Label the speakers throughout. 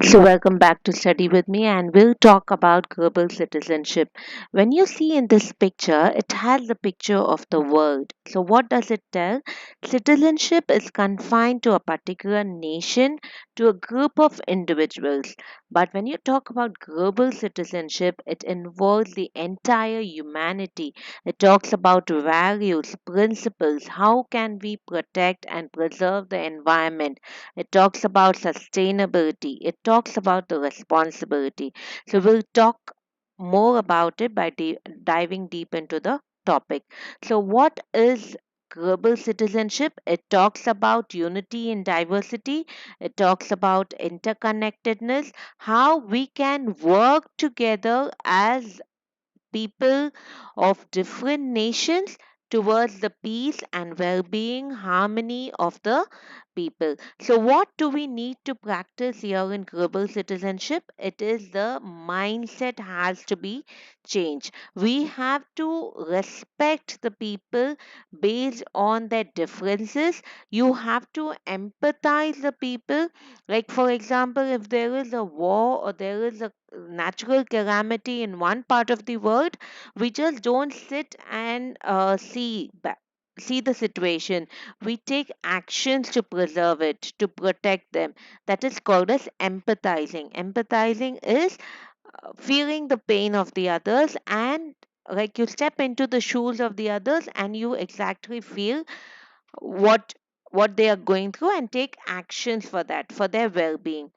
Speaker 1: So, welcome back to Study with me, and we'll talk about global citizenship. When you see in this picture, it has the picture of the world. So, what does it tell? Citizenship is confined to a particular nation, to a group of individuals. But when you talk about global citizenship, it involves the entire humanity. It talks about values, principles, how can we protect and preserve the environment. It talks about sustainability. It talks about the responsibility. So we'll talk more about it by diving deep into the topic. So, what is global citizenship? It talks about unity in diversity. It talks about interconnectedness, how we can work together as people of different nations towards the peace and well-being harmony of the people. So what do we need to practice here in global citizenship? It is the mindset has to be changed. We have to respect the people based on their differences. You have to empathize the people. Like for example, if there is a war or there is a natural calamity in one part of the world, we just don't sit and see the situation. We take actions to preserve it, to protect them. That is called as empathizing. Empathizing is feeling the pain of the others, and like you step into the shoes of the others and you exactly feel what what they are going through and take actions for that, for their well-being.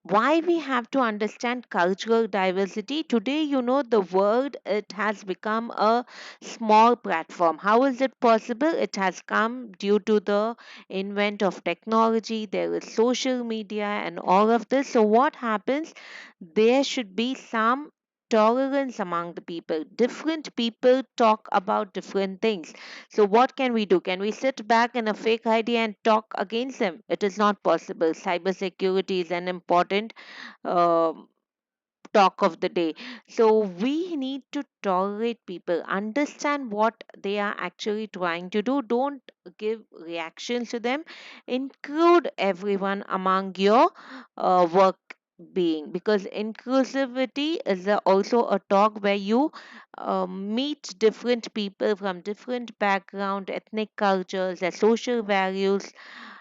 Speaker 1: Why we have to understand cultural diversity today? The world, it has become a small platform. How is it possible? It has come due to the invent of technology. There is social media and all of this. So what happens? There should be some tolerance among the people. Different people talk about different things. So what can we do? Can we sit back in a fake idea and talk against them? It is not possible. Cybersecurity is an important um talk of the day. So we need to tolerate people, understand what they are actually trying to do. Don't give reactions to them. Include everyone among your work being, because inclusivity is also a talk where you meet different people from different background, ethnic cultures, their social values,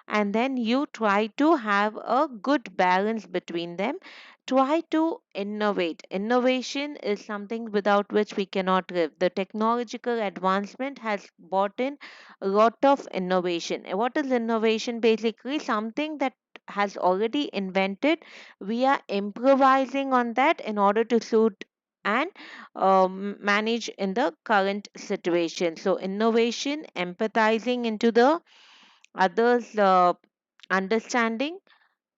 Speaker 1: and then you try to have a good balance between them. Try to innovate. Innovation is something without which we cannot live. The technological advancement has brought in a lot of innovation. And what is innovation? Basically something that has already invented, we are improvising on that in order to suit and manage in the current situation. So innovation, empathizing into the others understanding.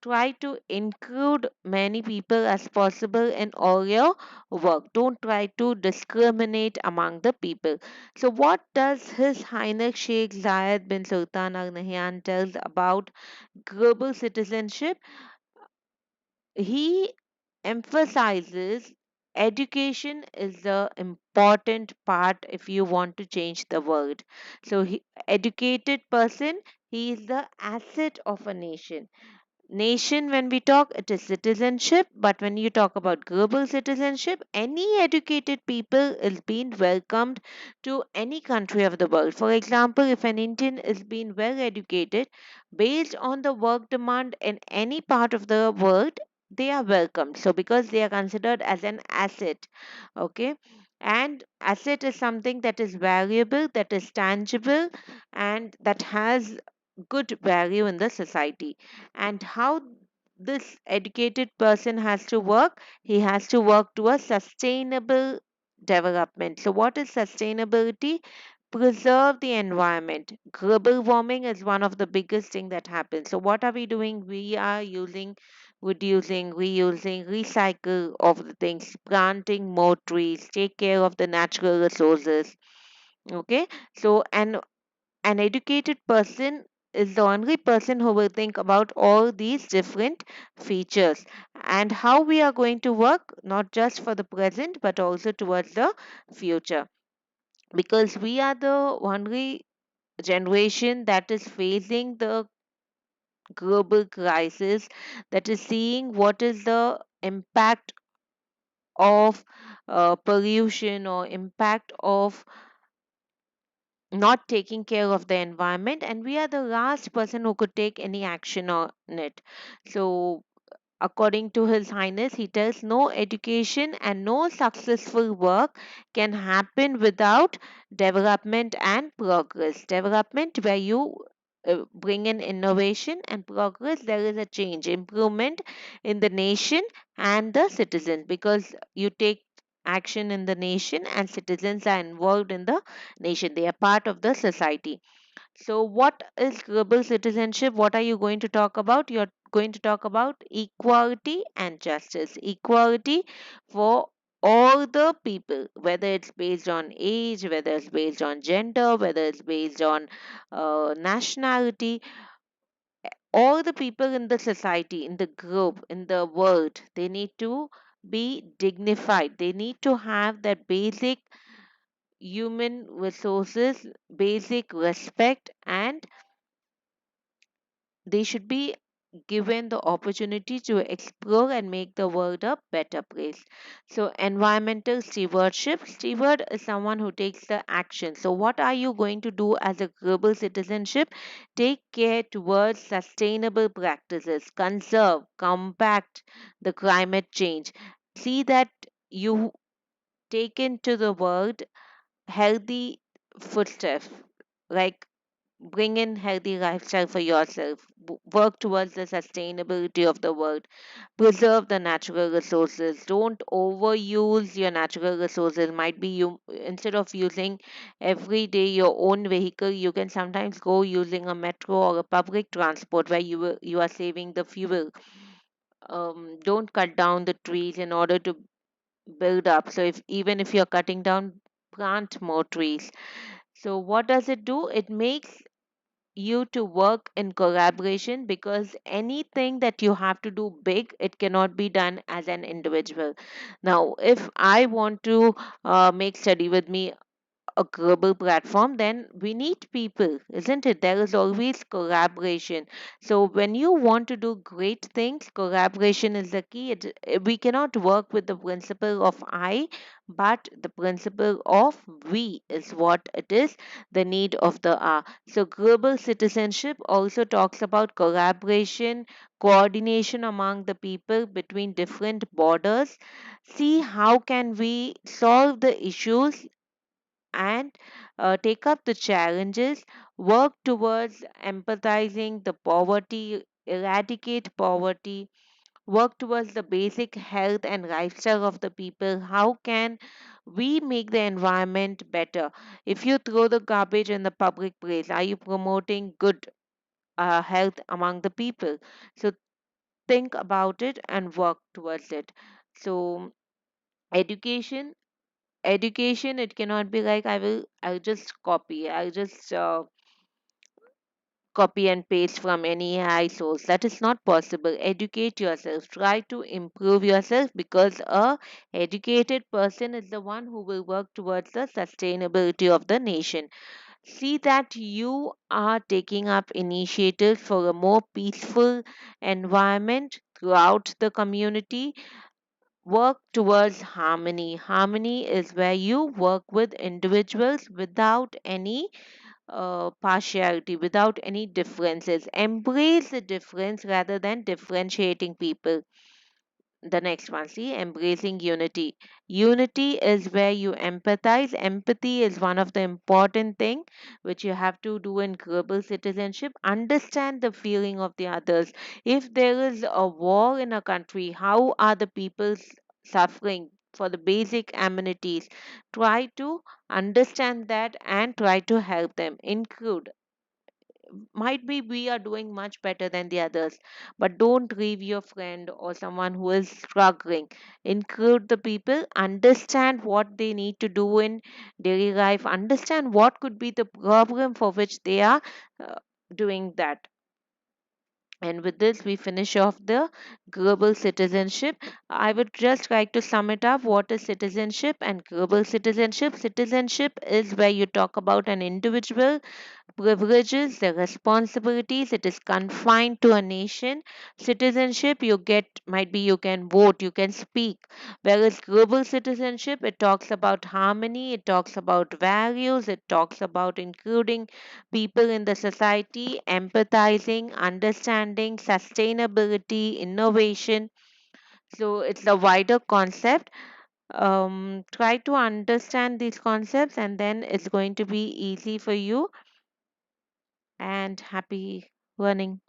Speaker 1: Try to include many people as possible in all your work. Don't try to discriminate among the people. So what does His Highness Sheikh Zayed bin Sultan Al Nahyan tells about global citizenship? He emphasizes education is the important part if you want to change the world. So educated person, he is the asset of a nation. Nation, when we talk, it is citizenship, but when you talk about global citizenship, any educated people is being welcomed to any country of the world. For example, if an Indian is being well educated based on the work demand in any part of the world, they are welcomed. So because they are considered as an asset. Okay. And asset is something that is valuable, that is tangible, and that has good value in the society. And how this educated person has to work? He has to work towards sustainable development. So what is sustainability? Preserve the environment. Global warming is one of the biggest thing that happens. So what are we doing? We are using, reducing, reusing, recycle of the things, planting more trees, take care of the natural resources. Okay. So an educated person is the only person who will think about all these different features and how we are going to work, not just for the present but also towards the future, because we are the only generation that is facing the global crisis, that is seeing what is the impact of pollution or impact of not taking care of the environment, and we are the last person who could take any action on it. So according to His Highness, he tells no education and no successful work can happen without development and progress. Development, where you bring in innovation, and progress, there is a change, improvement in the nation and the citizens, because you take action in the nation and citizens are involved in the nation, they are part of the society. So, what is global citizenship? What are you going to talk about? You're going to talk about equality and justice. Equality for all the people, whether it's based on age, whether it's based on gender, whether it's based on nationality. All the people in the society, in the group, in the world, they need to be dignified. They need to have that basic human resources, basic respect, and they should be given the opportunity to explore and make the world a better place. So, environmental stewardship. Steward is someone who takes the action. So, what are you going to do as a global citizenship? Take care towards sustainable practices, conserve, combat the climate change. See that you take into the world healthy footsteps, like bring in healthy lifestyle for yourself, work towards the sustainability of the world, preserve the natural resources, don't overuse your natural resources. Might be you, instead of using every day your own vehicle, you can sometimes go using a metro or a public transport where you are saving the fuel. Don't cut down the trees in order to build up. So if even if you're cutting down, plant more trees. So what does it do? It makes you to work in collaboration, because anything that you have to do big, it cannot be done as an individual. Now if I want to make Study With Me a global platform, then we need people, isn't it? There is always collaboration. So when you want to do great things, collaboration is the key. We cannot work with the principle of I, but the principle of we is what it is, the need of the R. So global citizenship also talks about collaboration, coordination among the people between different borders. See how can we solve the issues and take up the challenges, work towards empathizing the poverty, eradicate poverty, work towards the basic health and lifestyle of the people. How can we make the environment better? If you throw the garbage in the public place, are you promoting good health among the people? So think about it and work towards it. So education, education, it cannot be like I'll just copy and paste from any AI source. That is not possible. Educate yourself, try to improve yourself, because a educated person is the one who will work towards the sustainability of the nation. See that you are taking up initiatives for a more peaceful environment throughout the community. Work towards harmony. Harmony is where you work with individuals without any partiality, without any differences. Embrace the difference rather than differentiating people. The next one, see, embracing unity. Unity is where you empathize. Empathy is one of the important thing which you have to do in global citizenship. Understand the feeling of the others. If there is a war in a country, how are the people suffering for the basic amenities? Try to understand that and try to help them. Include, might be we are doing much better than the others, but don't leave your friend or someone who is struggling. Include the people, understand what they need to do in daily life, understand what could be the problem for which they are uh, doing that. And with this, we finish off the global citizenship. I would just like to sum it up. What is citizenship and global citizenship? Citizenship is where you talk about an individual privileges, the responsibilities. It is confined to a nation. Citizenship, you get, might be you can vote, you can speak. Whereas global citizenship, it talks about harmony, it talks about values, it talks about including people in the society, empathizing, understanding, sustainability, innovation. So it's a wider concept. Try to understand these concepts, and then it's going to be easy for you. And happy learning.